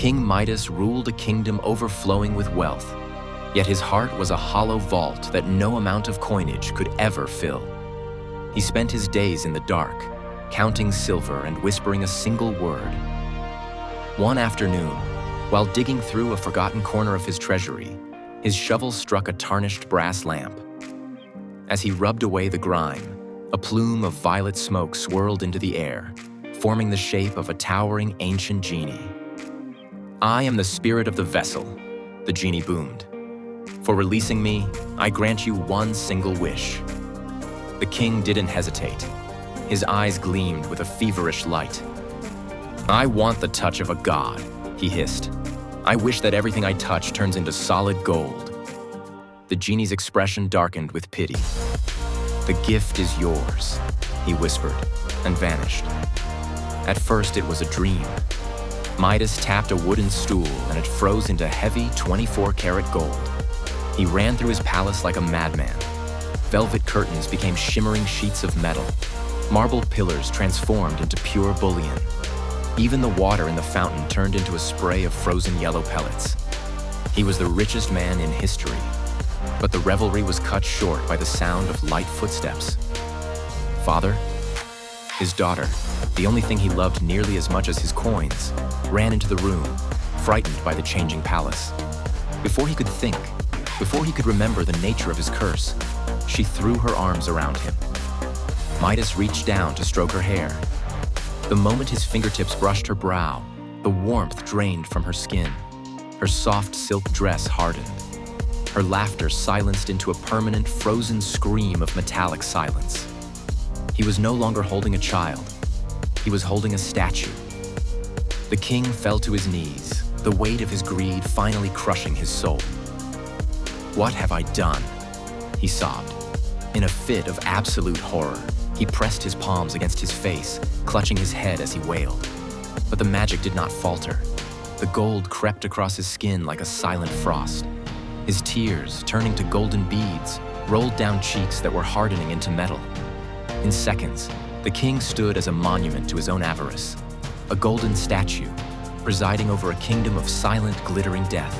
King Midas ruled a kingdom overflowing with wealth, yet his heart was a hollow vault that no amount of coinage could ever fill. He spent his days in the dark, counting silver and whispering a single word. One afternoon, while digging through a forgotten corner of his treasury, his shovel struck a tarnished brass lamp. As he rubbed away the grime, a plume of violet smoke swirled into the air, forming the shape of a towering ancient genie. "I am the spirit of the vessel," the genie boomed. "For releasing me, I grant you one single wish." The king didn't hesitate. His eyes gleamed with a feverish light. "I want the touch of a god," he hissed. "I wish that everything I touch turns into solid gold." The genie's expression darkened with pity. "The gift is yours," he whispered, and vanished. At first, it was a dream. Midas tapped a wooden stool and it froze into heavy 24-karat gold. He ran through his palace like a madman. Velvet curtains became shimmering sheets of metal. Marble pillars transformed into pure bullion. Even the water in the fountain turned into a spray of frozen yellow pellets. He was the richest man in history, but the revelry was cut short by the sound of light footsteps. Father? His daughter, the only thing he loved nearly as much as his coins, ran into the room, frightened by the changing palace. Before he could think, before he could remember the nature of his curse, she threw her arms around him. Midas reached down to stroke her hair. The moment his fingertips brushed her brow, the warmth drained from her skin. Her soft silk dress hardened. Her laughter silenced into a permanent, frozen scream of metallic silence. He was no longer holding a child. He was holding a statue. The king fell to his knees, the weight of his greed finally crushing his soul. "What have I done?" he sobbed. In a fit of absolute horror, he pressed his palms against his face, clutching his head as he wailed. But the magic did not falter. The gold crept across his skin like a silent frost. His tears, turning to golden beads, rolled down cheeks that were hardening into metal. In seconds, the king stood as a monument to his own avarice, a golden statue, presiding over a kingdom of silent, glittering death.